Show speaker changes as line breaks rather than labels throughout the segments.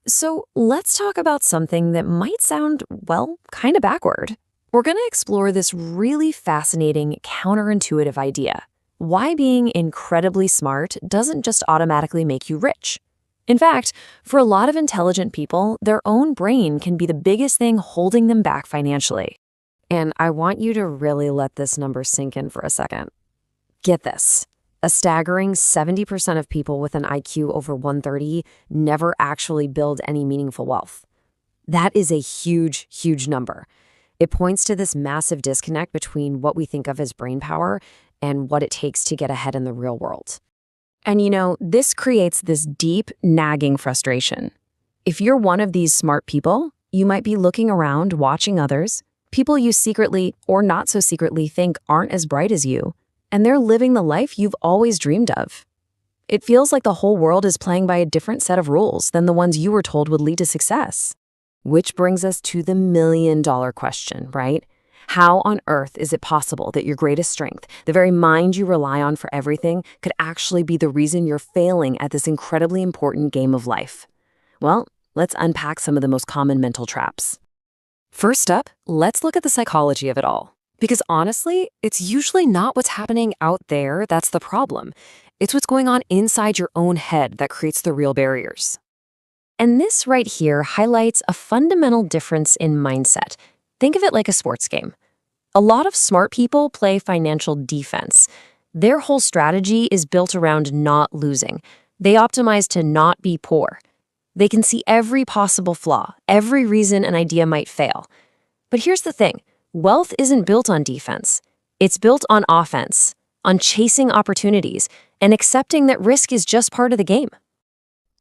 So let's talk about something that might sound, well, kind of backward. We're going to explore this really fascinating, counterintuitive idea. Why being incredibly smart doesn't just automatically make you rich. In fact, for a lot of intelligent people, their own brain can be the biggest thing holding them back financially. And I want you to really let this number sink in for a second. Get this. A staggering 70% of people with an IQ over 130 never actually build any meaningful wealth. That is a huge, huge number. It points to this massive disconnect between what we think of as brain power and what it takes to get ahead in the real world. And this creates this deep, nagging frustration. If you're one of these smart people, you might be looking around, watching others, people you secretly or not so secretly think aren't as bright as you, and they're living the life you've always dreamed of. It feels like the whole world is playing by a different set of rules than the ones you were told would lead to success. Which brings us to the million-dollar question, right? How on earth is it possible that your greatest strength, the very mind you rely on for everything, could actually be the reason you're failing at this incredibly important game of life? Well, let's unpack some of the most common mental traps. First up, let's look at the psychology of it all. Because honestly, it's usually not what's happening out there that's the problem. It's what's going on inside your own head that creates the real barriers. And this right here highlights a fundamental difference in mindset. Think of it like a sports game. A lot of smart people play financial defense. Their whole strategy is built around not losing. They optimize to not be poor. They can see every possible flaw, every reason an idea might fail. But here's the thing. Wealth isn't built on defense. It's built on offense, on chasing opportunities, and accepting that risk is just part of the game.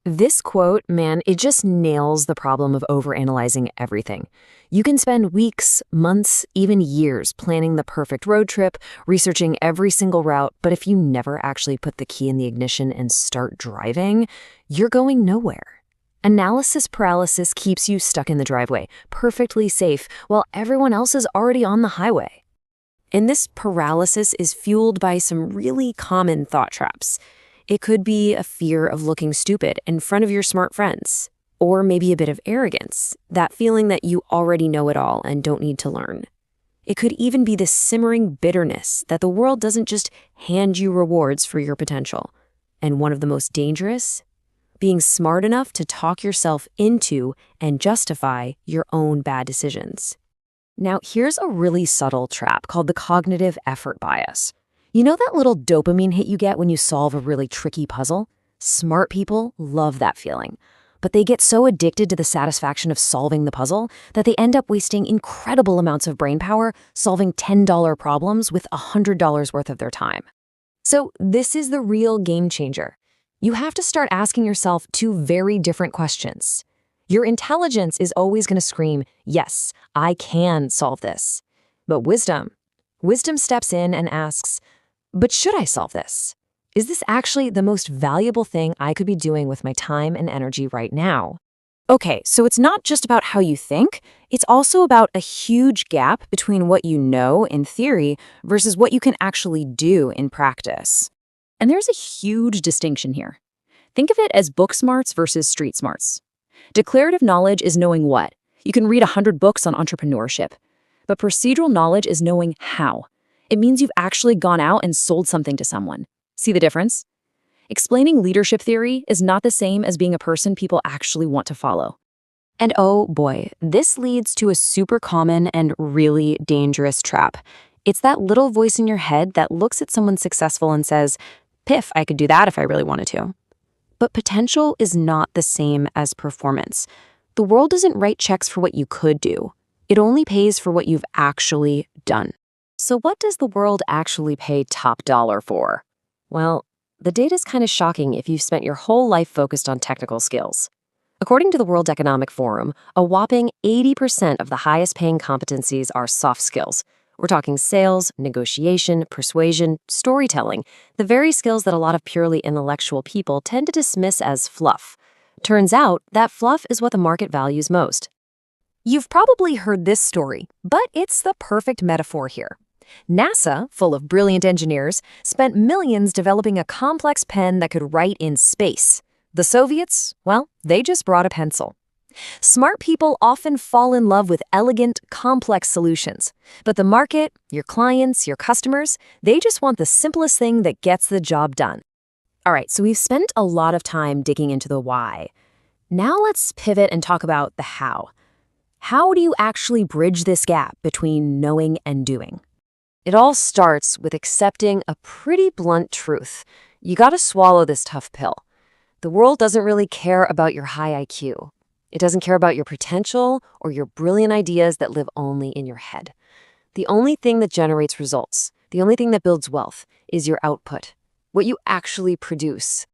This quote, man, it just nails the problem of overanalyzing everything. You can spend weeks, months, even years planning the perfect road trip, researching every single route, but if you never actually put the key in the ignition and start driving, you're going nowhere. Analysis paralysis keeps you stuck in the driveway, perfectly safe, while everyone else is already on the highway. And this paralysis is fueled by some really common thought traps. It could be a fear of looking stupid in front of your smart friends, or maybe a bit of arrogance, that feeling that you already know it all and don't need to learn. It could even be this simmering bitterness that the world doesn't just hand you rewards for your potential. And one of the most dangerous, being smart enough to talk yourself into and justify your own bad decisions. Now, here's a really subtle trap called the cognitive effort bias. You know that little dopamine hit you get when you solve a really tricky puzzle? Smart people love that feeling. But they get so addicted to the satisfaction of solving the puzzle that they end up wasting incredible amounts of brain power solving $10 problems with $100 worth of their time. So this is the real game changer. You have to start asking yourself two very different questions. Your intelligence is always going to scream, yes, I can solve this. But wisdom steps in and asks, but should I solve this? Is this actually the most valuable thing I could be doing with my time and energy right now? Okay, so it's not just about how you think, it's also about a huge gap between what you know in theory versus what you can actually do in practice. And there's a huge distinction here. Think of it as book smarts versus street smarts. Declarative knowledge is knowing what? You can read 100 books on entrepreneurship. But procedural knowledge is knowing how. It means you've actually gone out and sold something to someone. See the difference? Explaining leadership theory is not the same as being a person people actually want to follow. And oh boy, this leads to a super common and really dangerous trap. It's that little voice in your head that looks at someone successful and says, "Piff, I could do that if I really wanted to." But potential is not the same as performance. The world doesn't write checks for what you could do. It only pays for what you've actually done. So what does the world actually pay top dollar for? Well, the data's kind of shocking if you've spent your whole life focused on technical skills. According to the World Economic Forum, a whopping 80% of the highest paying competencies are soft skills. We're talking sales, negotiation, persuasion, storytelling, the very skills that a lot of purely intellectual people tend to dismiss as fluff. Turns out that fluff is what the market values most. You've probably heard this story, but it's the perfect metaphor here. NASA, full of brilliant engineers, spent millions developing a complex pen that could write in space. The Soviets, well, they just brought a pencil. Smart people often fall in love with elegant, complex solutions. But the market, your clients, your customers, they just want the simplest thing that gets the job done. All right, so we've spent a lot of time digging into the why. Now let's pivot and talk about the how. How do you actually bridge this gap between knowing and doing? It all starts with accepting a pretty blunt truth. You gotta swallow this tough pill. The world doesn't really care about your high IQ. It doesn't care about your potential or your brilliant ideas that live only in your head. The only thing that generates results, the only thing that builds wealth, is your output, what you actually produce.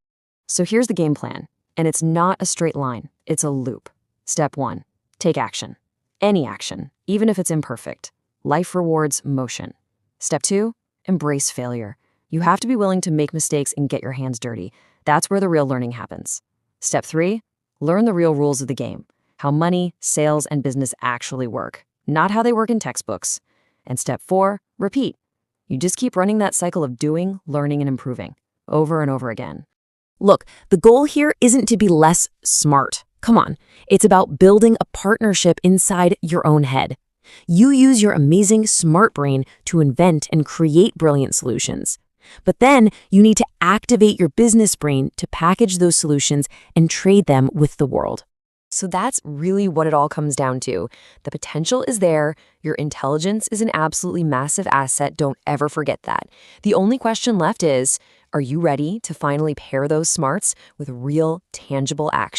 So here's the game plan, and it's not a straight line, it's a loop. Step 1, take action. Any action, even if it's imperfect. Life rewards motion. Step 2, embrace failure. You have to be willing to make mistakes and get your hands dirty. That's where the real learning happens. Step 3, learn the real rules of the game, how money, sales, and business actually work, not how they work in textbooks. And step 4, repeat. You just keep running that cycle of doing, learning, and improving, over and over again. Look, the goal here isn't to be less smart. Come on, it's about building a partnership inside your own head. You use your amazing smart brain to invent and create brilliant solutions. But then you need to activate your business brain to package those solutions and trade them with the world. So that's really what it all comes down to. The potential is there. Your intelligence is an absolutely massive asset. Don't ever forget that. The only question left is, are you ready to finally pair those smarts with real, tangible action?